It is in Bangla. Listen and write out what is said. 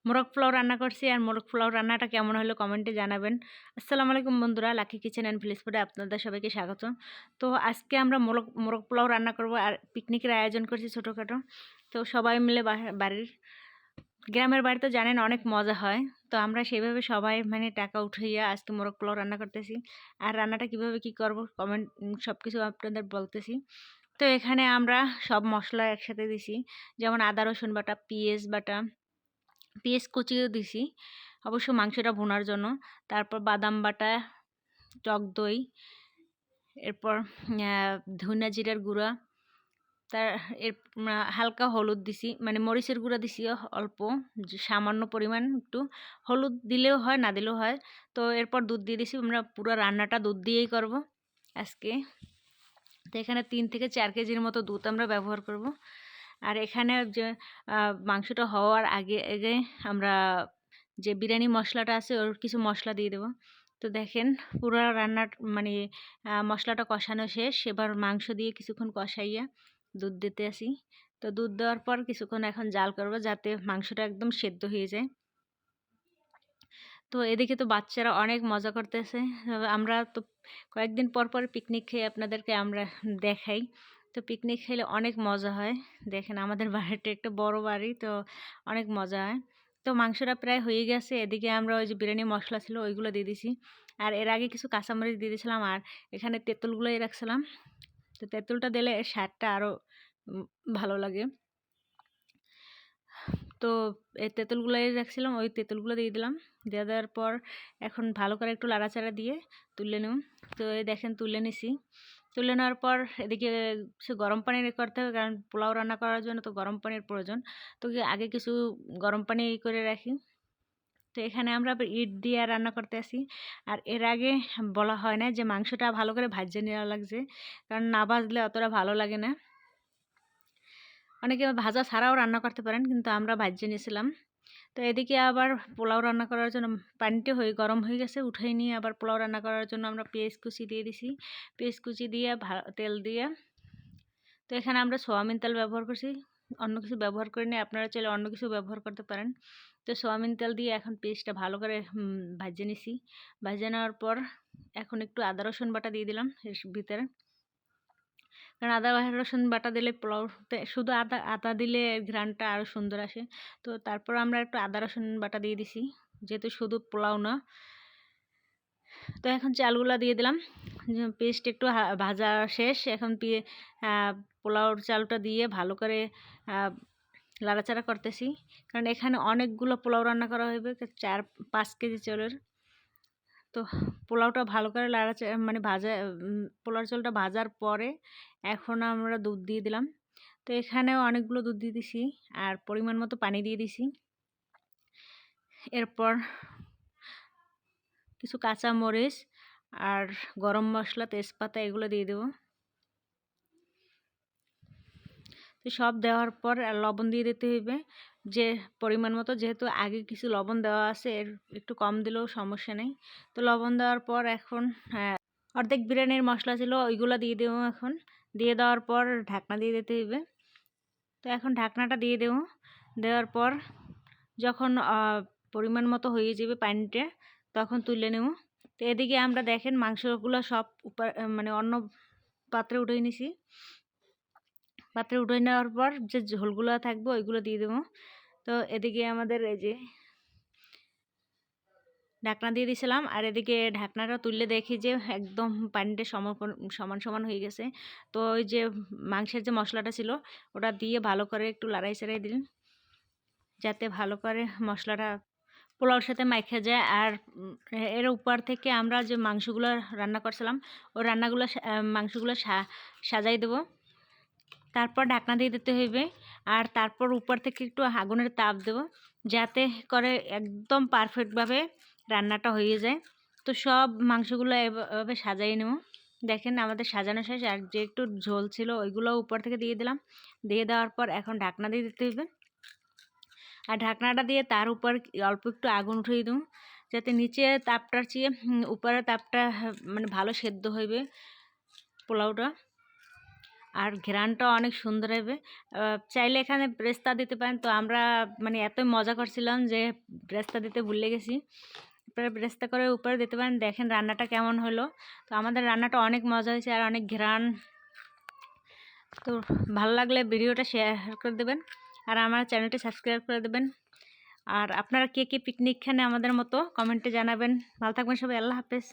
মোরগ পোলাও রান্না করছি। আর মোরগ পোলাও রান্নাটা কেমন হলো কমেন্টে জানাবেন। আসসালামু আলাইকুম বন্ধুরা, লাকি কিচেন অ্যান্ড ভিলেজ ফুডে আপনাদের সবাইকে স্বাগত। তো আজকে আমরা মোরগ মোরগ পোলাও রান্না করব আর পিকনিকের আয়োজন করছি ছোটোখাটো। তো সবাই মিলে বাড়ির গ্রামের বাড়িতে জানেন অনেক মজা হয়। তো আমরা সেইভাবে সবাই মানে টাকা উঠাইয়া আজকে মোরগ পোলাও রান্না করতেছি। আর রান্নাটা কিভাবে কি করব কমেন্ট সব কিছু আপনাদের বলতেছি। তো এখানে আমরা সব মশলা একসাথে দিছি, যেমন আদা রসুন বাটা, পেঁয়াজ বাটা, পেঁয়াজ কুচিও দিছি অবশ্য মাংসটা ভুনার জন্য। তারপর বাদাম বাটা, টক দই, এরপর ধনিয়া জিরার গুঁড়া, তার এর হালকা হলুদ দিছি, মানে মরিচের গুঁড়া দিছি অল্প, সামান্য পরিমাণ একটু। হলুদ দিলেও হয়, না দিলেও হয়। তো এরপর দুধ দিয়ে দিছি। আমরা পুরো রান্নাটা দুধ দিয়েই করব আজকে। তো এখানে 3 থেকে 4 কেজির মতো দুধ আমরা ব্যবহার করব। আর এখানে যে মাংসটা হওয়ার আগে আগে আমরা যে বিরিয়ানি মশলাটা আছে ওর কিছু মশলা দিয়ে দেবো। তো দেখেন পুরো রান্নার মানে মশলাটা কষানো শেষ। এবার মাংস দিয়ে কিছুক্ষণ কষাইয়া দুধ দিতে আসি। তো দুধ দেওয়ার পর কিছুক্ষণ এখন জাল করবো যাতে মাংসটা একদম সেদ্ধ হয়ে যায়। তো এদিকে তো বাচ্চারা অনেক মজা করতেছে। আমরা তো কয়েকদিন পর পর পিকনিক খেয়ে আপনাদেরকে আমরা দেখাই। তো পিকনিক খেলে অনেক মজা হয়। দেখেন আমাদের বাড়িটা একটা বড় বাড়ি, তো অনেক মজা হয়। তো মাংসটা প্রায় হয়ে গেছে। এদিকে আমরা ওই যে বিরিয়ানি মশলা ছিল ওইগুলো দিয়ে দিছি। আর এর আগে কিছু কাঁচামরিচ দিয়ে দিয়েছিলাম। আর এখানে তেঁতুলগুলোই রাখছিলাম। তো তেঁতুলটা দিলে এর স্বাদটা আরও ভালো লাগে। তো এই তেঁতুলগুলাই রাখছিলাম, ওই তেঁতুলগুলো দিয়ে দিলাম। দিয়ে দেওয়ার পর এখন ভালো করে একটু নাড়াচাড়া দিয়ে তুলে নেব। তো এই দেখেন তুলে নিছি। তুলে নেওয়ার পর এদিকে সে গরম পানি করতে হবে, কারণ পোলাও রান্না করার জন্য তো গরম পানির প্রয়োজন। তো আগে কিছু গরম পানি করে রাখি। তো এখানে আমরা ইট দিয়ে রান্না করতে আসি। আর এর আগে বলা হয় না যে মাংসটা ভালো করে ভাজে নেওয়া লাগছে, কারণ না ভাজলে অতটা ভালো লাগে না। অনেকে ভাজা ছাড়াও রান্না করতে পারেন, কিন্তু আমরা ভাজে নিয়েছিলাম। তো এদিকে আবার পোলাও রান্না করার জন্য পানিটা গরম হয়ে গেছে, উঠাই নিয়ে আবার পোলাও রান্না করার জন্য আমরা পেঁয়াজ কুচি দিয়ে দিছি। পেঁয়াজ কুচি দিয়ে তেল দিয়ে, তো এখানে আমরা সয়াবিন তেল ব্যবহার করছি, অন্য কিছু ব্যবহার করিনি। আপনারা চাইলে অন্য কিছু ব্যবহার করতে পারেন। তো সয়াবিন তেল দিয়ে এখন পেঁয়াজটা ভালো করে ভাজে নিছি। ভাজে নেওয়ার পর এখন একটু আদা রসুন বাটা দিয়ে দিলাম এর ভিতরে, কারণ আদা রসুন বাটা দিলে পোলাওতে শুধু আদা আদা দিলে ঘ্রাণটা আরও সুন্দর আসে। তো তারপর আমরা একটু আদা রসুন বাটা দিয়ে দিছি, যেহেতু শুধু পোলাও না। তো এখন চালগুলা দিয়ে দিলাম। পেস্ট একটু ভাজা শেষ। এখন পোলাওর চালটা দিয়ে ভালো করে লাড়াচাড়া করতেছি, কারণ এখানে অনেকগুলো পোলাও রান্না করা হবে, 4-5 কেজি চালের। তো পোলাওটা ভালো করে মানে পোলাওর চালটা ভাজার পরে এখন আমরা দুধ দিয়ে দিলাম। তো এখানেও অনেকগুলো দুধ দিয়ে দিছি আর পরিমাণ মতো পানি দিয়ে দিছি। এরপর কিছু কাঁচা মরিচ আর গরম মশলা, তেজপাতা এগুলো দিয়ে দেবো। তো সব দেওয়ার পর লবণ দিয়ে দিতে হইবে যে পরিমাণ মতো, যেহেতু আগে কিছু লবণ দেওয়া আছে, এর একটু কম দিলেও সমস্যা নেই। তো লবণ দেওয়ার পর এখন অর্ধেক বিরিয়ানির মশলা ছিল ওইগুলো দিয়ে দেবো। এখন দিয়ে দেওয়ার পর ঢাকনা দিয়ে দিতে হইবে। তো এখন ঢাকনাটা দিয়ে দেবো। দেওয়ার পর যখন পরিমাণ মতো হয়ে যাবে পানিটা, তখন তুলে নেব। তো এদিকে আমরা দেখেন মাংসগুলো সব মানে অন্য পাত্রে উঠে নিছি। পাত্রে উঠে নেওয়ার পর যে ঝোলগুলো থাকবে ওইগুলো দিয়ে দেবো। তো এদিকে আমাদের এই যে ঢাকনা দিয়ে দিয়েছিলাম, আর এদিকে ঢাকনাটা তুললে দেখি যে একদম পানিটা সমান সমান হয়ে গেছে। তো ওই যে মাংসের যে মশলাটা ছিল ওটা দিয়ে ভালো করে একটু লাড়াই চাড়াই দিন, যাতে ভালো করে মশলাটা পোলাওর সাথে মাখা যায়। আর এর উপর থেকে আমরা যে মাংসগুলো রান্না করছিলাম ওই মাংসগুলো সাজাই দেবো। তারপর ঢাকনা দিয়ে দিতে হইবে। আর তারপর উপর থেকে একটু আগুনের তাপ দেব, যাতে করে একদম পারফেক্টভাবে রান্নাটা হয়ে যায়। তো সব মাংসগুলো এভাবে সাজাই নেব। দেখেন আমাদের সাজানো শেষ। আর যে একটু ঝোল ছিল ওইগুলো উপর থেকে দিয়ে দিলাম। দিয়ে দেওয়ার পর এখন ঢাকনা দিয়ে দিতে হইবে। আর ঢাকনাটা দিয়ে তার উপর অল্প একটু আগুন উঠিয়ে দেব, যাতে নিচে তাপটার চেয়ে উপরের তাপটা মানে ভালো সেদ্ধ হইবে পোলাওটা। আর ঘ্রাণটাও অনেক সুন্দর হবে। চাইলে এখানে ব্রেস্তা দিতে পারেন। তো আমরা মানে এতই মজা করছিলাম যে ব্রেস্তা দিতে ভুলে গেছি। আপনারা ব্রেস্তা করে উপরে দিতে পারেন। দেখেন রান্নাটা কেমন হলো। তো আমাদের রান্নাটা অনেক মজা হয়েছে আর অনেক ঘ্রাণ। তো ভালো লাগলে ভিডিওটা শেয়ার করে দেবেন আর আমার চ্যানেলটি সাবস্ক্রাইব করে দেবেন। আর আপনারা কে কে পিকনিক খানে আমাদের মতো কমেন্টে জানাবেন। ভালো থাকবেন সবাই। আল্লাহ হাফেজ।